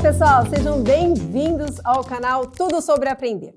pessoal, sejam bem-vindos ao canal Tudo Sobre Aprender.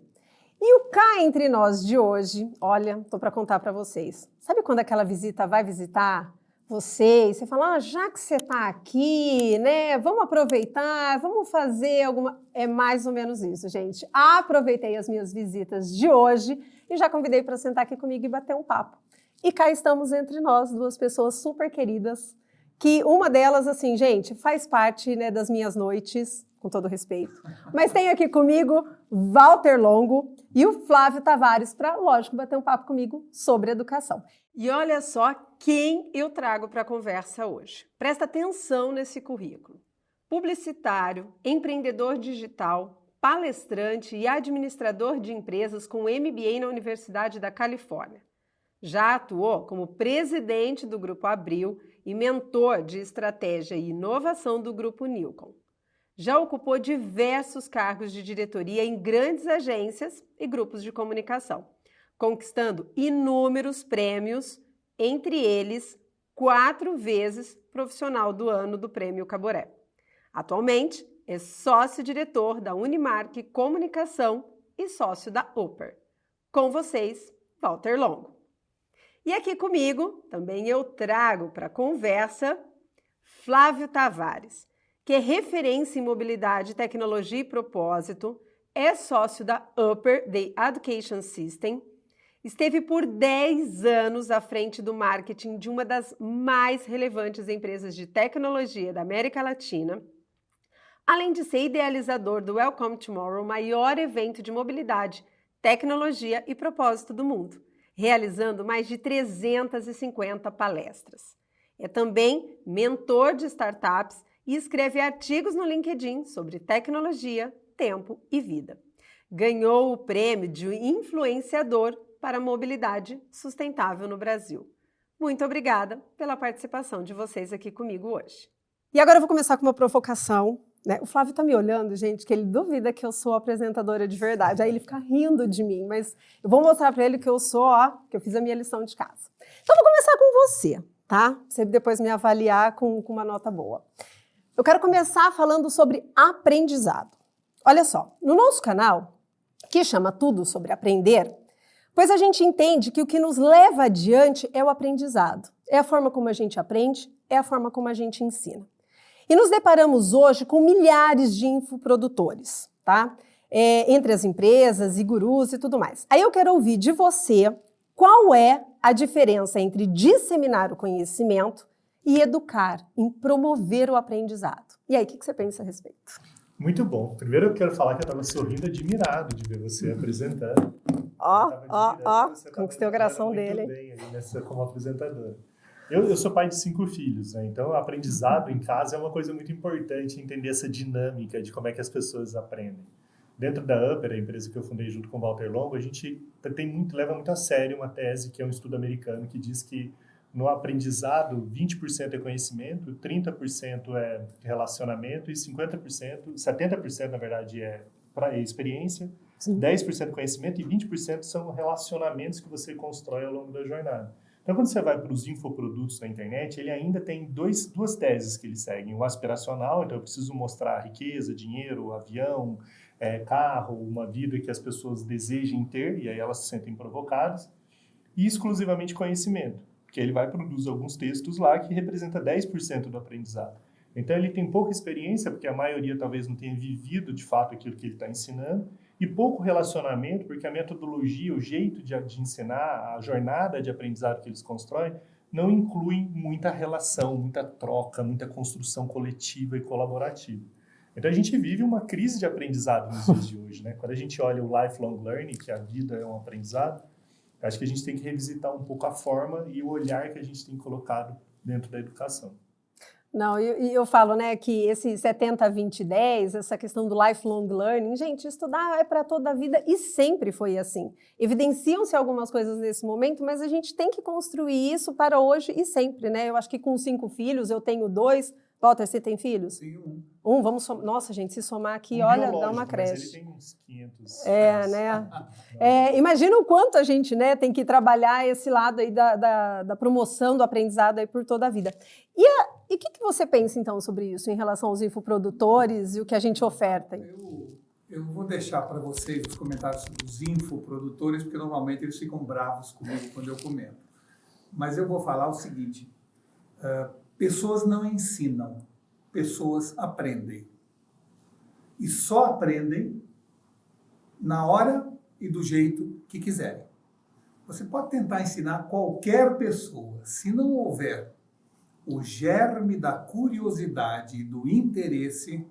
E o Cá Entre Nós de hoje, olha, tô para contar para vocês. Sabe quando aquela visita vai visitar você e você fala, já que você tá aqui, né, vamos aproveitar, vamos fazer alguma... É mais ou menos isso, gente. Aproveitei as minhas visitas de hoje e já convidei para sentar aqui comigo e bater um papo. E cá estamos entre nós, duas pessoas super queridas, que uma delas, assim, gente, faz parte, né, das minhas noites, com todo respeito. Mas tem aqui comigo Walter Longo e o Flávio Tavares para, lógico, bater um papo comigo sobre educação. E olha só quem eu trago para a conversa hoje. Presta atenção nesse currículo. Publicitário, empreendedor digital, palestrante e administrador de empresas com MBA na Universidade da Califórnia. Já atuou como presidente do Grupo Abril e mentor de estratégia e inovação do Grupo Nilcon. Já ocupou diversos cargos de diretoria em grandes agências e grupos de comunicação, conquistando inúmeros prêmios, entre eles 4 vezes profissional do ano do Prêmio Caboré. Atualmente é sócio-diretor da Unimark Comunicação e sócio da Upper. Com vocês, Walter Longo. E aqui comigo, também eu trago para a conversa Flávio Tavares, que é referência em mobilidade, tecnologia e propósito, é sócio da Upper The Education System, esteve por 10 anos à frente do marketing de uma das mais relevantes empresas de tecnologia da América Latina, além de ser idealizador do Welcome Tomorrow, o maior evento de mobilidade, tecnologia e propósito do mundo, realizando mais de 350 palestras. É também mentor de startups e escreve artigos no LinkedIn sobre tecnologia, tempo e vida. Ganhou o prêmio de influenciador para a mobilidade sustentável no Brasil. Muito obrigada pela participação de vocês aqui comigo hoje. E agora eu vou começar com uma provocação. O Flávio tá me olhando, gente, que ele duvida que eu sou apresentadora de verdade. Aí ele fica rindo de mim, mas eu vou mostrar para ele que eu sou, que eu fiz a minha lição de casa. Então eu vou começar com você, tá? Pra você depois me avaliar com uma nota boa. Eu quero começar falando sobre aprendizado. Olha só, no nosso canal, que chama Tudo Sobre Aprender, pois a gente entende que o que nos leva adiante é o aprendizado. É a forma como a gente aprende, é a forma como a gente ensina. E nos deparamos hoje com milhares de infoprodutores, tá? Entre as empresas e gurus e tudo mais. Aí eu quero ouvir de você qual é a diferença entre disseminar o conhecimento e educar, em promover o aprendizado. E aí, o que você pensa a respeito? Muito bom. Primeiro eu quero falar que eu estava sorrindo admirado de ver você apresentando. Conquistei o coração dele. Muito bem ali como apresentadora. Eu sou pai de 5 filhos, né? Então o aprendizado em casa é uma coisa muito importante, entender essa dinâmica de como é que as pessoas aprendem. Dentro da Upper, a empresa que eu fundei junto com o Walter Longo, a gente leva muito a sério uma tese que é um estudo americano que diz que no aprendizado 20% é conhecimento, 30% é relacionamento e 70% na verdade é experiência, sim. 10% conhecimento e 20% são relacionamentos que você constrói ao longo da jornada. Então, quando você vai para os infoprodutos na internet, ele ainda tem duas teses que ele segue. O aspiracional, então eu preciso mostrar riqueza, dinheiro, avião, carro, uma vida que as pessoas desejem ter, e aí elas se sentem provocadas. E exclusivamente conhecimento, porque ele vai produzir alguns textos lá que representa 10% do aprendizado. Então, ele tem pouca experiência, porque a maioria talvez não tenha vivido de fato aquilo que ele está ensinando, e pouco relacionamento, porque a metodologia, o jeito de ensinar, a jornada de aprendizado que eles constroem, não inclui muita relação, muita troca, muita construção coletiva e colaborativa. Então a gente vive uma crise de aprendizado nos dias de hoje, né? Quando a gente olha o lifelong learning, que a vida é um aprendizado, acho que a gente tem que revisitar um pouco a forma e o olhar que a gente tem colocado dentro da educação. Não, eu falo, né, que esse 70-20-10, essa questão do lifelong learning, gente, estudar é para toda a vida e sempre foi assim. Evidenciam-se algumas coisas nesse momento, mas a gente tem que construir isso para hoje e sempre, né? Eu acho que com 5 filhos, eu tenho 2, Walter, você tem filhos? Tenho um. Vamos somar. Nossa, gente, se somar aqui, olha, dá uma creche. Mas ele tem uns 500. Né? Imagina o quanto a gente, né, tem que trabalhar esse lado aí da promoção do aprendizado aí por toda a vida. E o que você pensa, então, sobre isso, em relação aos infoprodutores e o que a gente oferta? Eu vou deixar para vocês os comentários sobre os infoprodutores, porque normalmente eles ficam bravos comigo quando eu comento. Mas eu vou falar o seguinte, pessoas não ensinam, pessoas aprendem. E só aprendem na hora e do jeito que quiserem. Você pode tentar ensinar qualquer pessoa, se não houver o germe da curiosidade e do interesse,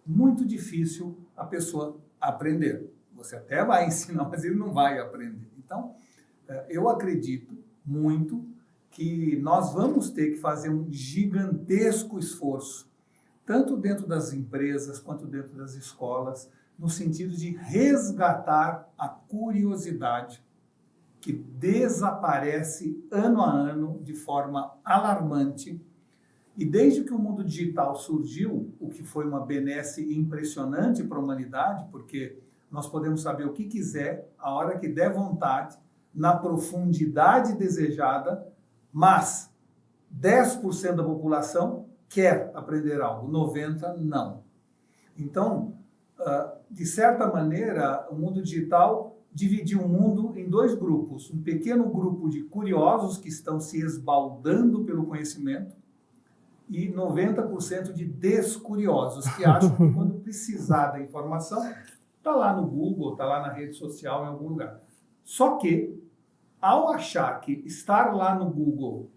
muito difícil a pessoa aprender. Você até vai ensinar, mas ele não vai aprender. Então, eu acredito muito que nós vamos ter que fazer um gigantesco esforço, tanto dentro das empresas quanto dentro das escolas, no sentido de resgatar a curiosidade que desaparece ano a ano de forma alarmante. E desde que o mundo digital surgiu, o que foi uma benesse impressionante para a humanidade, porque nós podemos saber o que quiser, a hora que der vontade, na profundidade desejada, mas 10% da população quer aprender algo, 90% não. Então, de certa maneira, o mundo digital dividiu o mundo em dois grupos. Um pequeno grupo de curiosos que estão se esbaldando pelo conhecimento e 90% de descuriosos que acham que quando precisar da informação, está lá no Google, está lá na rede social, em algum lugar. Só que, ao achar que estar lá no Google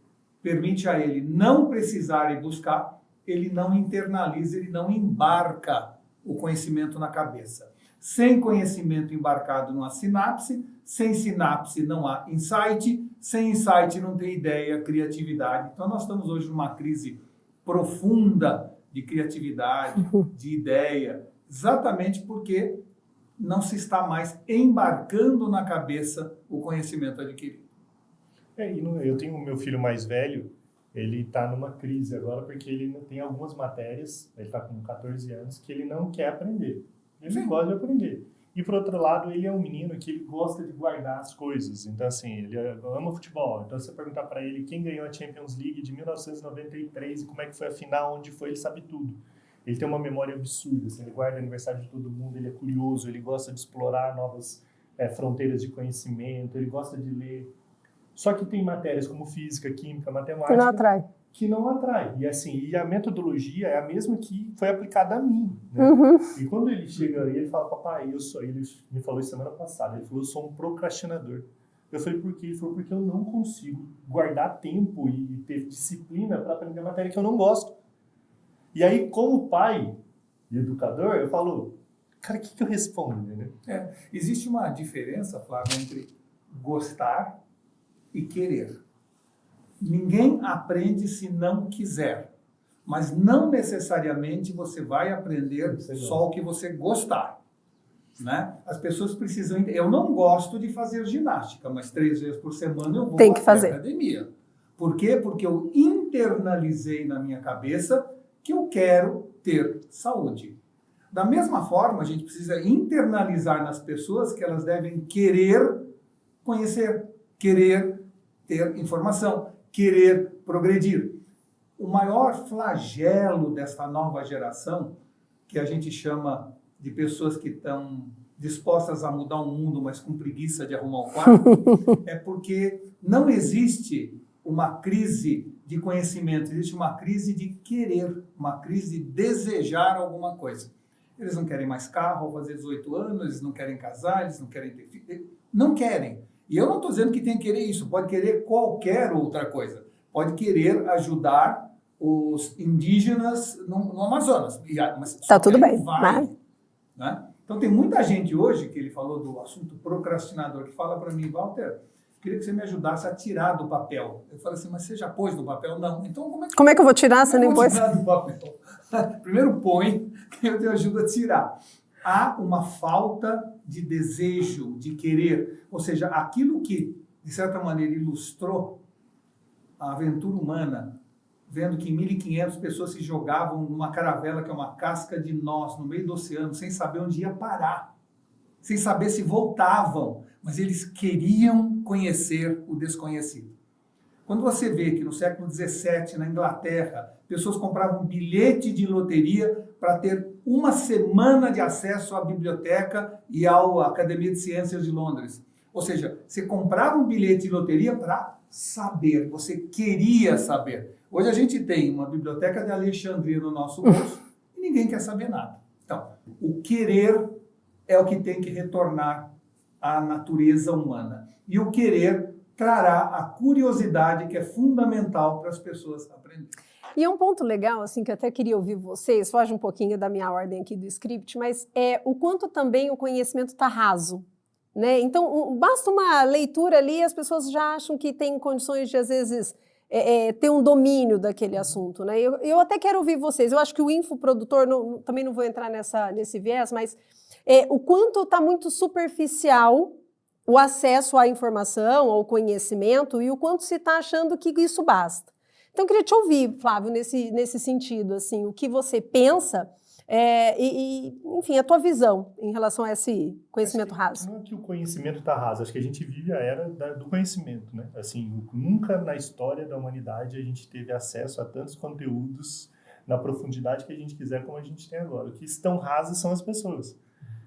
permite a ele não precisar ir buscar, ele não internaliza, ele não embarca o conhecimento na cabeça. Sem conhecimento embarcado não há sinapse, sem sinapse não há insight, sem insight não tem ideia, criatividade. Então nós estamos hoje numa crise profunda de criatividade, de ideia, exatamente porque não se está mais embarcando na cabeça o conhecimento adquirido. Eu tenho o meu filho mais velho, ele está numa crise agora porque ele tem algumas matérias, ele está com 14 anos, que ele não quer aprender. Ele não gosta de aprender. E, por outro lado, ele é um menino que ele gosta de guardar as coisas. Então, assim, ele ama futebol. Então, se você perguntar para ele quem ganhou a Champions League de 1993 e como é que foi a final, onde foi, ele sabe tudo. Ele tem uma memória absurda. Assim, ele guarda o aniversário de todo mundo, ele é curioso, ele gosta de explorar novas fronteiras de conhecimento, ele gosta de ler. Só que tem matérias como física, química, matemática... Que não atrai. E assim, e a metodologia é a mesma que foi aplicada a mim. Né? E quando ele chega e ele fala, papai, ele me falou isso semana passada, ele falou, eu sou um procrastinador. Eu falei, por quê? Ele falou, porque eu não consigo guardar tempo e ter disciplina para aprender matéria que eu não gosto. E aí, como pai e educador, eu falo, cara, o que eu respondo? Né? Existe uma diferença, Flávio, entre gostar e querer. Ninguém aprende se não quiser, mas não necessariamente você vai aprender só o que você gostar. Né? As pessoas precisam... Eu não gosto de fazer ginástica, mas 3 vezes por semana eu vou à academia. Por quê? Porque eu internalizei na minha cabeça que eu quero ter saúde. Da mesma forma, a gente precisa internalizar nas pessoas que elas devem querer conhecer, querer ter informação, querer progredir. O maior flagelo desta nova geração, que a gente chama de pessoas que estão dispostas a mudar o mundo, mas com preguiça de arrumar o quarto, é porque não existe uma crise de conhecimento, existe uma crise de querer, uma crise de desejar alguma coisa. Eles não querem mais carro ao fazer 18 anos, eles não querem casar, eles não querem ter filho, não querem. E eu não estou dizendo que tem que querer isso, pode querer qualquer outra coisa. Pode querer ajudar os indígenas no Amazonas. Mas tá tudo bem. Né? Então tem muita gente hoje, que ele falou do assunto procrastinador, que fala para mim, Walter, queria que você me ajudasse a tirar do papel. Eu falei assim, mas você já pôs do papel? Não. Então como é que eu vou tirar se nem pôs? Tirar do papel? Primeiro põe, que eu te ajudo a tirar. Há uma falta de desejo, de querer. Ou seja, aquilo que, de certa maneira, ilustrou a aventura humana vendo que em 1500 pessoas se jogavam numa caravela que é uma casca de noz no meio do oceano, sem saber onde ia parar, sem saber se voltavam, mas eles queriam conhecer o desconhecido. Quando você vê que no século XVII, na Inglaterra, pessoas compravam bilhete de loteria para ter uma semana de acesso à biblioteca e à Academia de Ciências de Londres. Ou seja, você comprava um bilhete de loteria para saber, você queria saber. Hoje a gente tem uma biblioteca de Alexandria no nosso bolso e ninguém quer saber nada. Então, o querer é o que tem que retornar à natureza humana. E o querer trará a curiosidade que é fundamental para as pessoas aprenderem. E um ponto legal, assim, que eu até queria ouvir vocês, foge um pouquinho da minha ordem aqui do script, mas é o quanto também o conhecimento está raso, né? Então, basta uma leitura ali, as pessoas já acham que tem condições de, às vezes, ter um domínio daquele assunto, né? Eu até quero ouvir vocês, eu acho que o infoprodutor, também não vou entrar nesse viés, mas o quanto está muito superficial o acesso à informação, ao conhecimento, e o quanto se está achando que isso basta. Então, eu queria te ouvir, Flávio, nesse sentido, assim, o que você pensa enfim, a tua visão em relação a esse conhecimento raso. Não é que o conhecimento está raso, acho que a gente vive a era do conhecimento, né? Assim, nunca na história da humanidade a gente teve acesso a tantos conteúdos na profundidade que a gente quiser como a gente tem agora. O que estão rasas são as pessoas.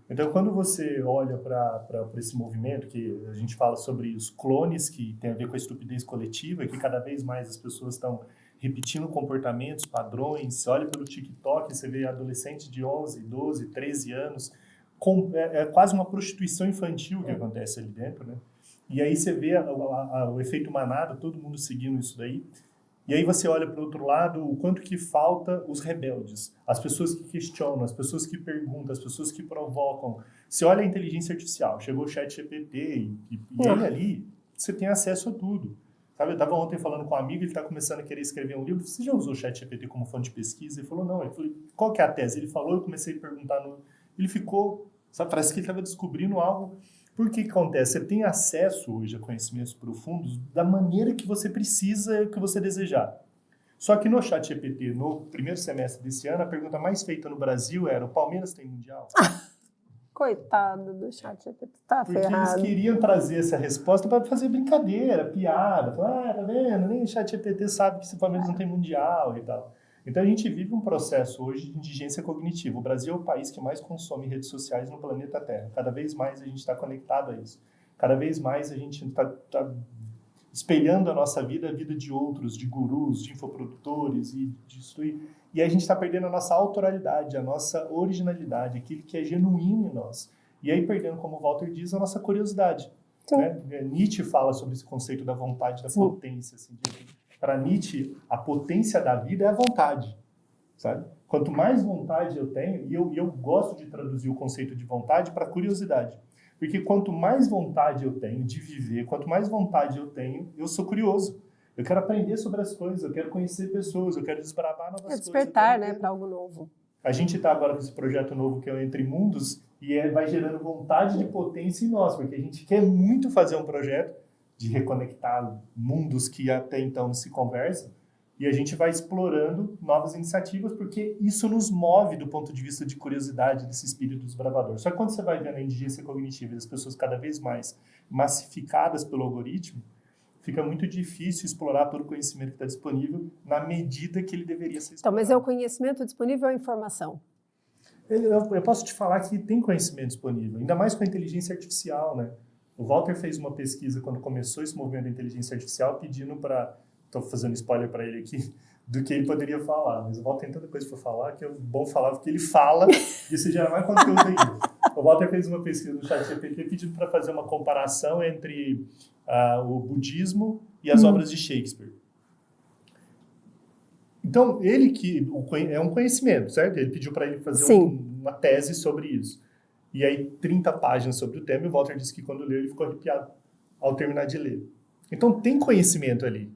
Então, quando você olha para esse movimento, que a gente fala sobre os clones, que tem a ver com a estupidez coletiva, que cada vez mais as pessoas estão repetindo comportamentos, padrões. Você olha pelo TikTok, você vê adolescentes de 11, 12, 13 anos, é quase uma prostituição infantil que acontece ali dentro, né? E aí você vê o efeito manada, todo mundo seguindo isso daí. E aí você olha para o outro lado, o quanto que falta os rebeldes, as pessoas que questionam, as pessoas que perguntam, as pessoas que provocam. Você olha a inteligência artificial, chegou o ChatGPT e ele ali, você tem acesso a tudo. Sabe, eu estava ontem falando com um amigo, ele está começando a querer escrever um livro. Você já usou o ChatGPT como fonte de pesquisa? Ele falou, não. Eu falei, qual que é a tese? Ele falou, eu comecei a perguntar. Ele ficou, sabe, parece que ele estava descobrindo algo. Por que acontece? Você tem acesso hoje a conhecimentos profundos da maneira que você precisa, que você desejar. Só que no ChatGPT, no primeiro semestre desse ano, a pergunta mais feita no Brasil era, o Palmeiras tem Mundial? Coitado do ChatGPT, tá ferrado. Porque eles queriam trazer essa resposta para fazer brincadeira, piada. Falar, tá vendo? Nem o ChatGPT sabe que o Palmeiras não tem Mundial e tal. Então a gente vive um processo hoje de indigência cognitiva. O Brasil é o país que mais consome redes sociais no planeta Terra. Cada vez mais a gente está conectado a isso. Cada vez mais a gente está espelhando a nossa vida, a vida de outros, de gurus, de infoprodutores e disso. E a gente está perdendo a nossa autoralidade, a nossa originalidade, aquilo que é genuíno em nós. E aí perdendo, como o Walter diz, a nossa curiosidade. Né? Nietzsche fala sobre esse conceito da vontade, da potência. Assim, para Nietzsche, a potência da vida é a vontade. Sabe? Quanto mais vontade eu tenho, e eu gosto de traduzir o conceito de vontade para curiosidade. Porque quanto mais vontade eu tenho de viver, quanto mais vontade eu tenho, eu sou curioso. Eu quero aprender sobre as coisas, eu quero conhecer pessoas, eu quero desbravar novas coisas. Despertar, né, para algo novo. A gente está agora com esse projeto novo que é o Entre Mundos e vai gerando vontade de potência em nós, porque a gente quer muito fazer um projeto de reconectar mundos que até então não se conversam e a gente vai explorando novas iniciativas porque isso nos move do ponto de vista de curiosidade, desse espírito desbravador. Só que quando você vai vendo a indigência cognitiva e as pessoas cada vez mais massificadas pelo algoritmo, fica muito difícil explorar todo o conhecimento que está disponível na medida que ele deveria ser explorado. Então, mas é o conhecimento disponível ou a informação? Eu posso te falar que tem conhecimento disponível, ainda mais com a inteligência artificial, né? O Walter fez uma pesquisa quando começou esse movimento da inteligência artificial pedindo para... Estou fazendo spoiler para ele aqui, do que ele poderia falar. Mas o Walter tem tanta coisa para falar que é bom falar o que ele fala e isso gera mais conteúdo ainda. O Walter fez uma pesquisa no ChatGPT pedindo para fazer uma comparação entre o budismo e as obras de Shakespeare. Então, ele que é um conhecimento, certo? Ele pediu para ele fazer uma tese sobre isso. E aí, 30 páginas sobre o tema, e o Walter disse que quando leu, ele ficou arrepiado ao terminar de ler. Então, tem conhecimento ali.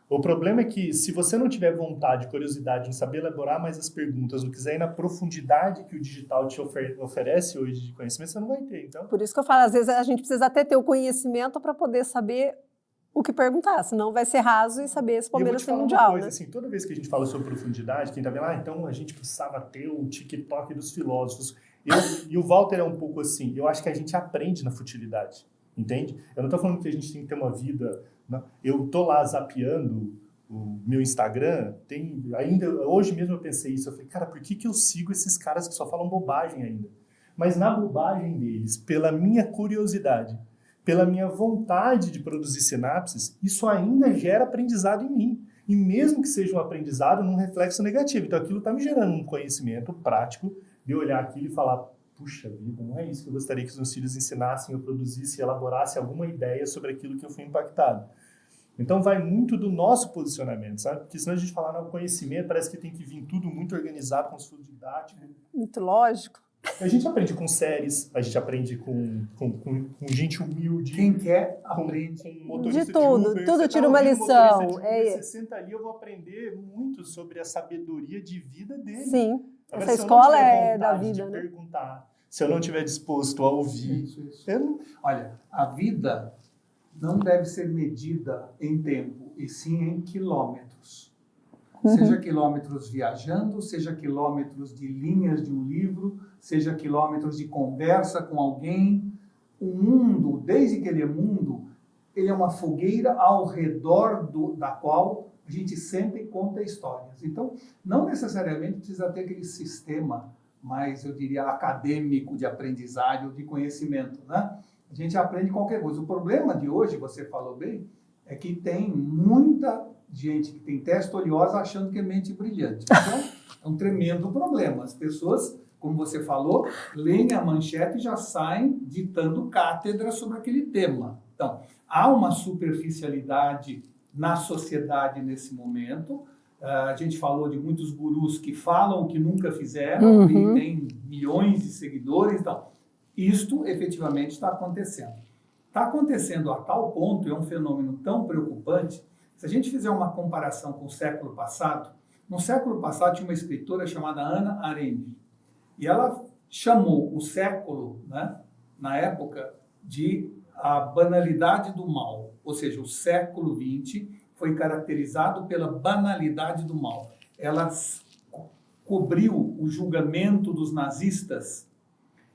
O problema é que, se você não tiver vontade, curiosidade, não saber elaborar mais as perguntas, não quiser ir na profundidade que o digital te oferece hoje de conhecimento, você não vai ter. Então... Por isso que eu falo, às vezes a gente precisa até ter o conhecimento para poder saber o que perguntar, senão vai ser raso e saber se o Palmeiras tem mundial, coisa, né? assim, toda vez que a gente fala sobre profundidade, quem tá vendo, então a gente precisava ter o TikTok dos filósofos. E o Walter é um pouco assim, eu acho que a gente aprende na futilidade, entende? Eu não tô falando que a gente tem que ter uma vida... Não. Eu tô lá zapeando o meu Instagram, hoje mesmo eu pensei isso, eu falei, cara, por que eu sigo esses caras que só falam bobagem ainda? Mas na bobagem deles, pela minha curiosidade, pela minha vontade de produzir sinapses, isso ainda gera aprendizado em mim. E mesmo que seja um aprendizado num reflexo negativo. Então aquilo está me gerando um conhecimento prático de olhar aquilo e falar, puxa vida, não é isso que eu gostaria que os meus filhos ensinassem, eu produzisse, elaborasse alguma ideia sobre aquilo que eu fui impactado. Então vai muito do nosso posicionamento, sabe? Porque senão a gente falar no conhecimento, parece que tem que vir tudo muito organizado, com estudo didático. Muito lógico. A gente aprende com séries, a gente aprende com gente humilde. Quem quer, aprende. Com motorista de tudo, Uber, tudo você tira tá uma ouvindo lição. motorista de Uber, você senta ali, eu vou aprender muito sobre a sabedoria de vida dele. Sim, Agora, essa se eu não escola tiver é da vontade vida, de né? perguntar, se eu não estiver disposto a ouvir, Isso. eu não... Olha, a vida não deve ser medida em tempo, e sim em quilômetros. Seja quilômetros viajando, seja quilômetros de linhas de um livro, seja quilômetros de conversa com alguém. O mundo, desde que ele é mundo, ele é uma fogueira ao redor da qual a gente senta e conta histórias. Então, não necessariamente precisa ter aquele sistema mais, eu diria, acadêmico de aprendizagem ou de conhecimento, né? A gente aprende qualquer coisa. O problema de hoje, você falou bem, é que tem muita gente que tem testa oleosa achando que é mente brilhante. Então, é um tremendo problema. As pessoas, como você falou, leem a manchete e já saem ditando cátedra sobre aquele tema. Então, há uma superficialidade na sociedade nesse momento. A gente falou de muitos gurus que falam o que nunca fizeram e tem milhões de seguidores. Então, isto efetivamente está acontecendo. Está acontecendo a tal ponto, é um fenômeno tão preocupante. Se a gente fizer uma comparação com o século passado, no século passado tinha uma escritora chamada Hannah Arendt, e ela chamou o século, né, na época, de a banalidade do mal, ou seja, o século XX foi caracterizado pela banalidade do mal. Ela cobriu o julgamento dos nazistas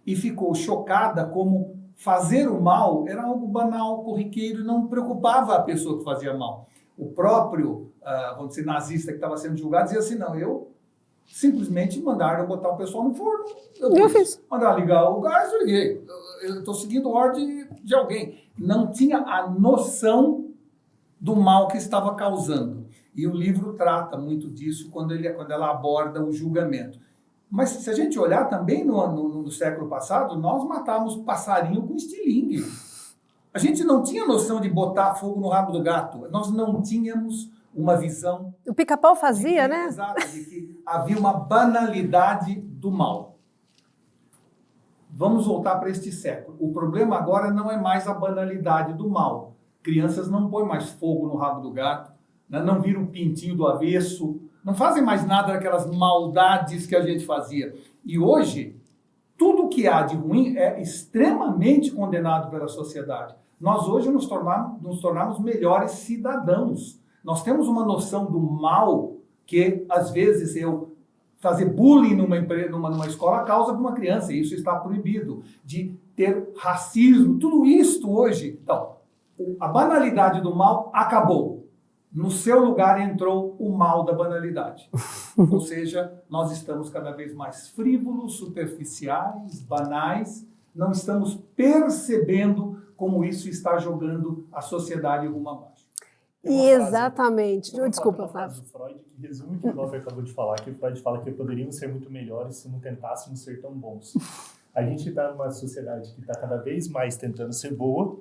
e ficou chocada como fazer o mal era algo banal, corriqueiro, e não preocupava a pessoa que fazia mal. O próprio, vamos dizer, nazista que estava sendo julgado dizia assim, não, eu simplesmente mandaram eu botar o pessoal no forno. Eu fiz. Mandaram ligar o gás, eu liguei. Eu estou seguindo ordem de alguém. Não tinha a noção do mal que estava causando. E o livro trata muito disso quando ela aborda o julgamento. Mas se a gente olhar também no século passado, nós matávamos passarinho com estilingue. A gente não tinha noção de botar fogo no rabo do gato. Nós não tínhamos uma visão... O Pica-Pau fazia, né? Exato, de que havia uma banalidade do mal. Vamos voltar para este século. O problema agora não é mais a banalidade do mal. Crianças não põem mais fogo no rabo do gato, né? Não viram o pintinho do avesso, não fazem mais nada daquelas maldades que a gente fazia. E hoje, tudo que há de ruim é extremamente condenado pela sociedade. Nós hoje nos tornamos melhores cidadãos. Nós temos uma noção do mal que, às vezes, fazer bullying numa escola causa para uma criança, e isso está proibido. De ter racismo, tudo isso hoje. Então, a banalidade do mal acabou. No seu lugar entrou o mal da banalidade. Ou seja, nós estamos cada vez mais frívolos, superficiais, banais, não estamos percebendo como isso está jogando a sociedade rumo abaixo. Exatamente. Desculpa, uma frase do Freud que resume o que o Walter acabou de falar, que o Freud fala que poderíamos ser muito melhores se não tentássemos ser tão bons. A gente está numa sociedade que está cada vez mais tentando ser boa,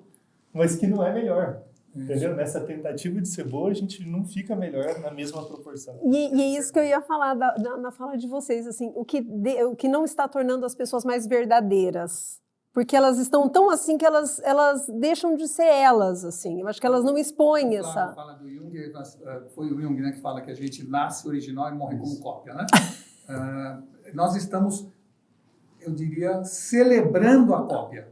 mas que não é melhor. Entendeu? Nessa tentativa de ser boa, a gente não fica melhor na mesma proporção. E é isso que eu ia falar na fala de vocês, assim, o que não está tornando as pessoas mais verdadeiras. Porque elas estão tão assim que elas deixam de ser elas, assim. Eu acho que elas não expõem essa... Fala do Jung, foi o Jung, né, que fala que a gente nasce original e morre como cópia, né? Nós estamos, eu diria, celebrando a cópia.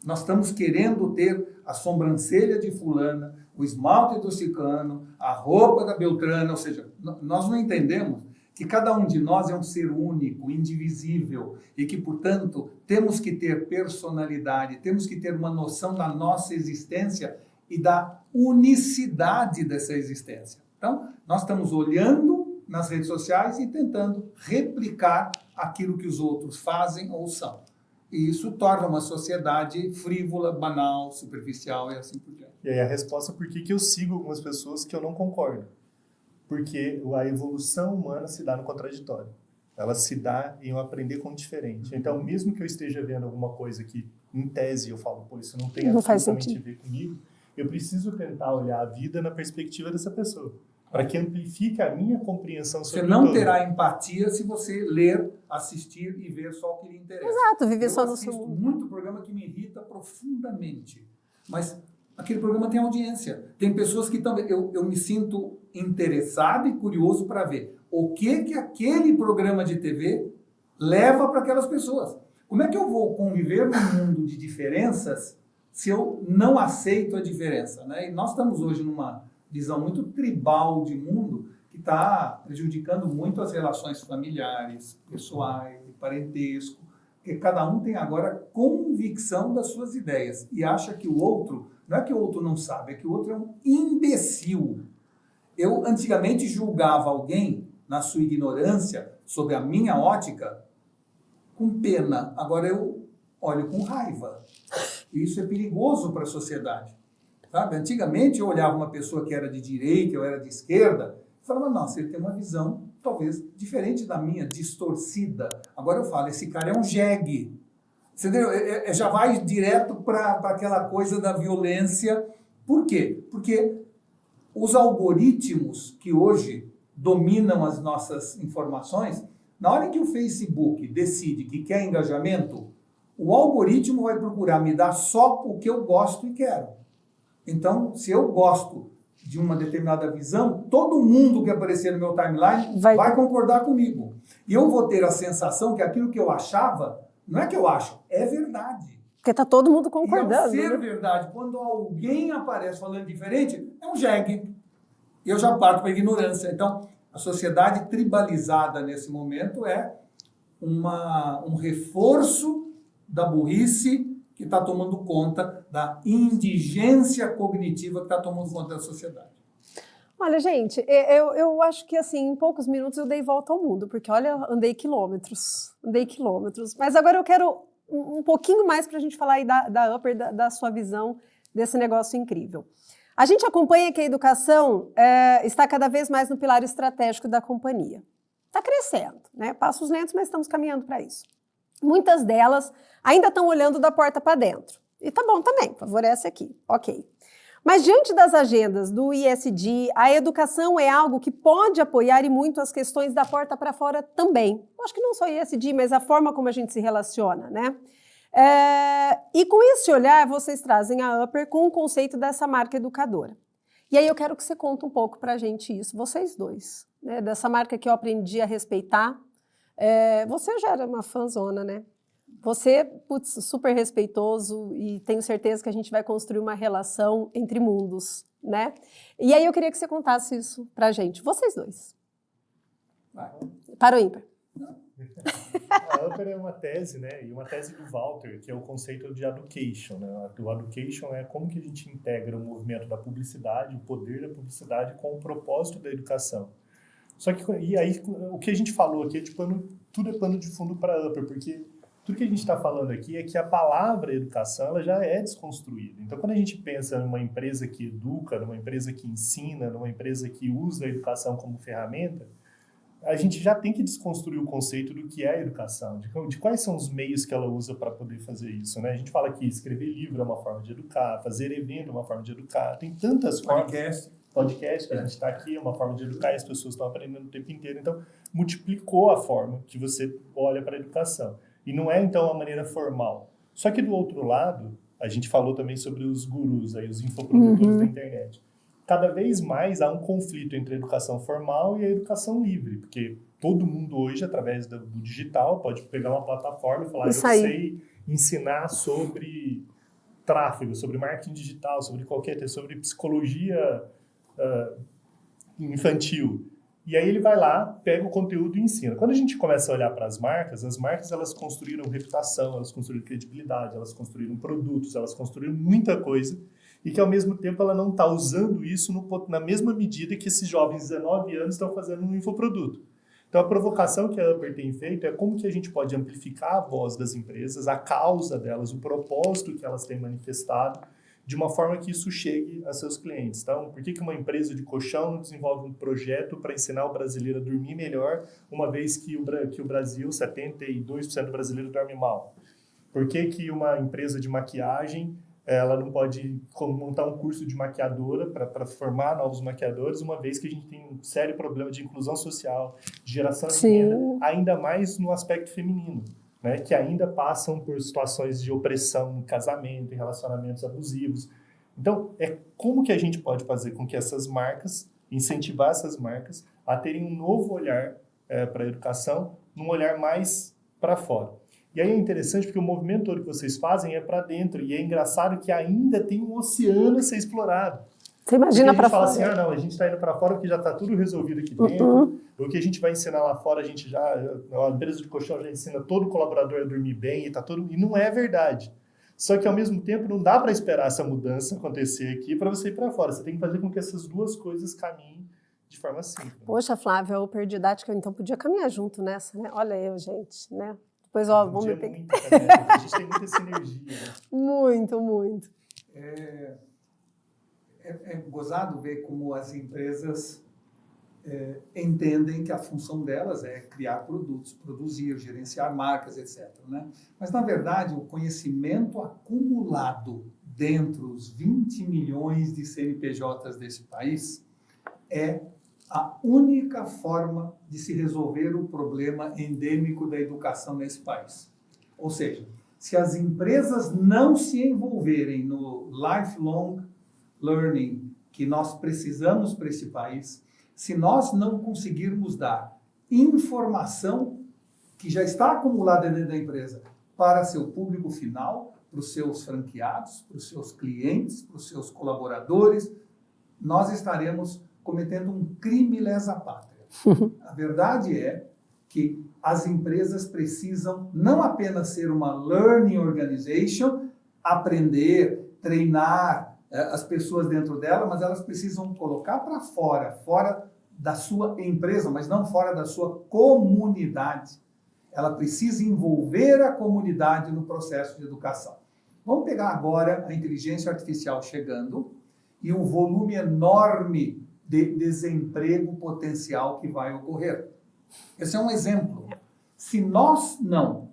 Nós estamos querendo ter a sobrancelha de fulana, o esmalte do ciclano, a roupa da beltrana, ou seja, nós não entendemos que cada um de nós é um ser único, indivisível, e que, portanto, temos que ter personalidade, temos que ter uma noção da nossa existência e da unicidade dessa existência. Então, nós estamos olhando nas redes sociais e tentando replicar aquilo que os outros fazem ou são. E isso torna uma sociedade frívola, banal, superficial e assim por diante. E aí a resposta é por que eu sigo algumas pessoas que eu não concordo. Porque a evolução humana se dá no contraditório. Ela se dá em eu aprender com o diferente. Então, mesmo que eu esteja vendo alguma coisa que, em tese, eu falo, pô, isso não tem absolutamente a ver comigo, eu preciso tentar olhar a vida na perspectiva dessa pessoa, para que amplifique a minha compreensão sobre Você não terá empatia se você ler, assistir e ver só o que lhe interessa. Exato, viver só no seu mundo. Eu assisto muito programa que me irrita profundamente, mas aquele programa tem audiência. Tem pessoas que também... Eu me sinto interessado e curioso para ver o que aquele programa de TV leva para aquelas pessoas. Como é que eu vou conviver num mundo de diferenças se eu não aceito a diferença, né? E nós estamos hoje numa visão muito tribal de mundo que está prejudicando muito as relações familiares, pessoais, de parentesco, porque cada um tem agora convicção das suas ideias e acha que o outro, não é que o outro não sabe, é que o outro é um imbecil. Eu antigamente julgava alguém na sua ignorância sobre a minha ótica com pena, agora eu olho com raiva. E isso é perigoso para a sociedade. Sabe? Antigamente eu olhava uma pessoa que era de direita ou era de esquerda e falava, nossa, ele tem uma visão talvez diferente da minha, distorcida. Agora eu falo, esse cara é um jegue. Entendeu? Já vai direto para aquela coisa da violência. Por quê? Porque os algoritmos que hoje dominam as nossas informações, na hora que o Facebook decide que quer engajamento, o algoritmo vai procurar me dar só o que eu gosto e quero. Então, se eu gosto de uma determinada visão, todo mundo que aparecer no meu timeline vai concordar comigo. E eu vou ter a sensação que aquilo que eu achava, não é que eu acho, é verdade. Porque está todo mundo concordando. E ao ser verdade, quando alguém aparece falando diferente, é um jegue. E eu já parto para a ignorância. Então, a sociedade tribalizada nesse momento é um reforço da burrice que está tomando conta da indigência cognitiva que está tomando conta da sociedade. Olha, gente, eu acho que assim, em poucos minutos eu dei volta ao mundo, porque olha, andei quilômetros. Mas agora eu quero um pouquinho mais para a gente falar aí da Upper, da sua visão desse negócio incrível. A gente acompanha que a educação está cada vez mais no pilar estratégico da companhia. Está crescendo, né? Passos lentos, mas estamos caminhando para isso. Muitas delas ainda estão olhando da porta para dentro. E tá bom também, favorece aqui, ok. Mas diante das agendas do ESG, a educação é algo que pode apoiar e muito as questões da porta para fora também. Eu acho que não só ESG, mas a forma como a gente se relaciona, né? E com esse olhar, vocês trazem a Upper com o conceito dessa marca educadora. E aí eu quero que você conte um pouco para a gente isso, vocês dois, né? Dessa marca que eu aprendi a respeitar. Você já era uma fãzona, né? Você, putz, super respeitoso e tenho certeza que a gente vai construir uma relação entre mundos, né? E aí eu queria que você contasse isso pra gente, vocês dois. Vai. Para o ímpar. A Upper é uma tese, né? E uma tese do Walter, que é o conceito de education, né? O education é como que a gente integra o movimento da publicidade, o poder da publicidade com o propósito da educação. Só que, e aí, o que a gente falou aqui é de tudo é pano de fundo para a Upper, porque tudo que a gente está falando aqui é que a palavra educação ela já é desconstruída. Então, quando a gente pensa numa empresa que educa, numa empresa que ensina, numa empresa que usa a educação como ferramenta, a gente já tem que desconstruir o conceito do que é a educação, de quais são os meios que ela usa para poder fazer isso, né? A gente fala que escrever livro é uma forma de educar, fazer evento é uma forma de educar, tem tantas formas. Podcast, que a gente está aqui, é uma forma de educar e as pessoas estão aprendendo o tempo inteiro. Então, multiplicou a forma que você olha para a educação. E não é, então, a maneira formal. Só que, do outro lado, a gente falou também sobre os gurus, aí, os infoprodutores da internet. Cada vez mais há um conflito entre a educação formal e a educação livre, porque todo mundo hoje, através do digital, pode pegar uma plataforma e falar, eu sei ensinar sobre tráfego, sobre marketing digital, sobre psicologia infantil. E aí ele vai lá, pega o conteúdo e ensina. Quando a gente começa a olhar para as marcas elas construíram reputação, elas construíram credibilidade, elas construíram produtos, elas construíram muita coisa, e que ao mesmo tempo ela não está usando isso na mesma medida que esses jovens de 19 anos estão fazendo um infoproduto. Então a provocação que a Upper tem feito é como que a gente pode amplificar a voz das empresas, a causa delas, o propósito que elas têm manifestado, de uma forma que isso chegue a seus clientes. Então, por que uma empresa de colchão não desenvolve um projeto para ensinar o brasileiro a dormir melhor, uma vez que o Brasil, 72% do brasileiro dorme mal? Por que uma empresa de maquiagem ela não pode montar um curso de maquiadora para formar novos maquiadores, uma vez que a gente tem um sério problema de inclusão social, de geração de renda, ainda mais no aspecto feminino, né, que ainda passam por situações de opressão em casamento, em relacionamentos abusivos. Então, como que a gente pode fazer com que essas marcas, incentivar essas marcas a terem um novo olhar para a educação, num olhar mais para fora. E aí é interessante porque o movimento todo que vocês fazem é para dentro, e é engraçado que ainda tem um oceano a ser explorado. Você imagina para fora. A gente fala assim, não, a gente está indo para fora porque já está tudo resolvido aqui dentro. O que a gente vai ensinar lá fora, a empresa de colchão já ensina todo colaborador a dormir bem, e não é verdade. Só que ao mesmo tempo não dá para esperar essa mudança acontecer aqui para você ir para fora. Você tem que fazer com que essas duas coisas caminhem de forma simples. Poxa, Flávia, a Upper Didática então podia caminhar junto nessa, né? Olha eu, gente, né? Depois, vamos ter que... A gente tem muita sinergia. Né? Muito, muito. É gozado ver como as empresas entendem que a função delas é criar produtos, produzir, gerenciar marcas, etc. Né? Mas, na verdade, o conhecimento acumulado dentro dos 20 milhões de CNPJs desse país é a única forma de se resolver o problema endêmico da educação nesse país. Ou seja, se as empresas não se envolverem no lifelong learning que nós precisamos para esse país, se nós não conseguirmos dar informação que já está acumulada dentro da empresa para seu público final, para os seus franqueados, para os seus clientes, para os seus colaboradores, nós estaremos cometendo um crime lesa pátria. A verdade é que as empresas precisam não apenas ser uma learning organization, aprender, treinar as pessoas dentro dela, mas elas precisam colocar para fora da sua empresa, mas não fora da sua comunidade. Ela precisa envolver a comunidade no processo de educação. Vamos pegar agora a inteligência artificial chegando e o volume enorme de desemprego potencial que vai ocorrer. Esse é um exemplo. Se nós não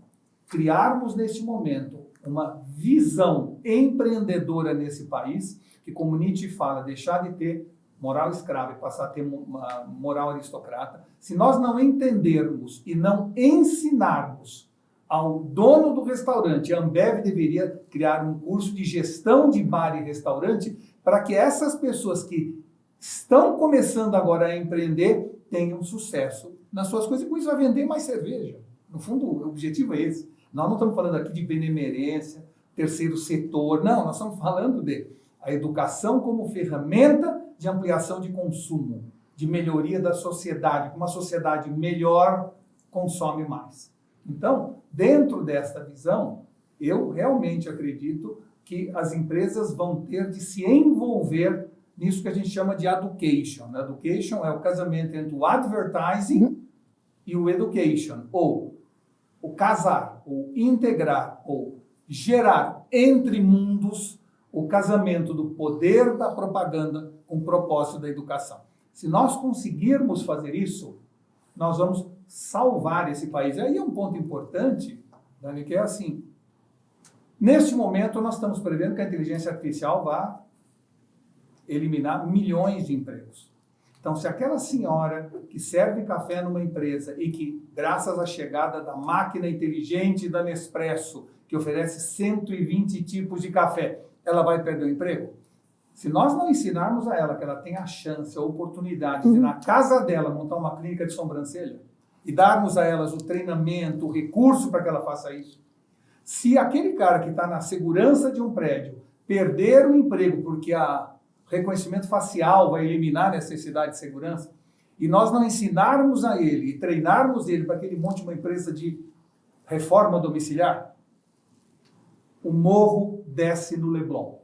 criarmos neste momento uma visão empreendedora nesse país, que como Nietzsche fala, deixar de ter moral escrava e passar a ter uma moral aristocrata, se nós não entendermos e não ensinarmos ao dono do restaurante, a Ambev deveria criar um curso de gestão de bar e restaurante para que essas pessoas que estão começando agora a empreender tenham sucesso nas suas coisas e com isso vai vender mais cerveja. No fundo, o objetivo é esse. Nós não estamos falando aqui de benemerência, terceiro setor, não, nós estamos falando de a educação como ferramenta de ampliação de consumo, de melhoria da sociedade. Uma sociedade melhor consome mais. Então, dentro desta visão, eu realmente acredito que as empresas vão ter de se envolver nisso que a gente chama de education. Education é o casamento entre o advertising e o education, ou o casar, ou integrar, ou gerar entre mundos o casamento do poder da propaganda com o propósito da educação. Se nós conseguirmos fazer isso, nós vamos salvar esse país. E aí é um ponto importante, Dani, que é assim, neste momento nós estamos prevendo que a inteligência artificial vai eliminar milhões de empregos. Então, se aquela senhora que serve café numa empresa e que, graças à chegada da máquina inteligente da Nespresso, que oferece 120 tipos de café, ela vai perder o emprego? Se nós não ensinarmos a ela que ela tem a chance, a oportunidade de, na casa dela, montar uma clínica de sobrancelha e darmos a elas o treinamento, o recurso para que ela faça isso, se aquele cara que está na segurança de um prédio perder o emprego porque o reconhecimento facial vai eliminar a necessidade de segurança, e nós não ensinarmos a ele e treinarmos ele para que ele monte uma empresa de reforma domiciliar, o morro desce no Leblon.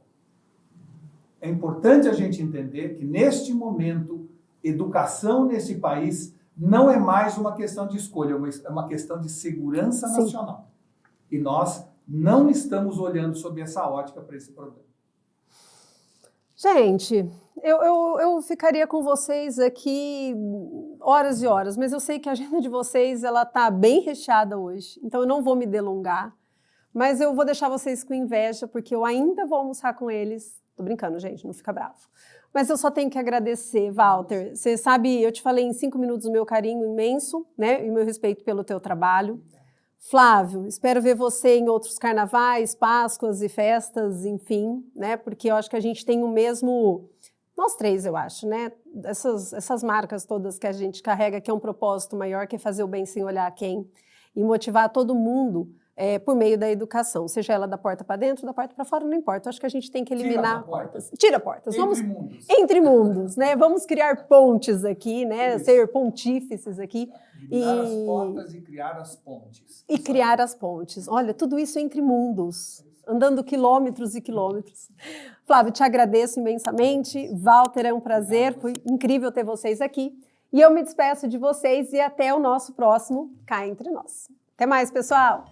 É importante a gente entender que, neste momento, educação nesse país não é mais uma questão de escolha, é uma questão de segurança nacional. E nós não estamos olhando sob essa ótica para esse problema. Gente, eu ficaria com vocês aqui horas e horas, mas eu sei que a agenda de vocês ela está bem recheada hoje, então eu não vou me delongar, mas eu vou deixar vocês com inveja, porque eu ainda vou almoçar com eles. Tô brincando, gente, não fica bravo. Mas eu só tenho que agradecer, Walter. Você sabe, eu te falei em 5 minutos o meu carinho imenso, né, e o meu respeito pelo teu trabalho. Flávio, espero ver você em outros carnavais, Páscoas e festas, enfim, né? Porque eu acho que a gente tem o mesmo, nós três, eu acho, né? Essas marcas todas que a gente carrega, que é um propósito maior, que é fazer o bem sem olhar a quem, e motivar todo mundo por meio da educação, seja ela da porta para dentro, da porta para fora, não importa. Eu acho que a gente tem que eliminar portas. Tira portas. Entre mundos, né? Vamos criar pontes aqui, né? Isso. Ser pontífices aqui. Eliminar as portas e criar as pontes. E criar as pontes. Olha, tudo isso entre mundos, andando quilômetros e quilômetros. Flávio, te agradeço imensamente. Walter, é um prazer. Foi incrível ter vocês aqui. E eu me despeço de vocês e até o nosso próximo Cá Entre Nós. Até mais, pessoal!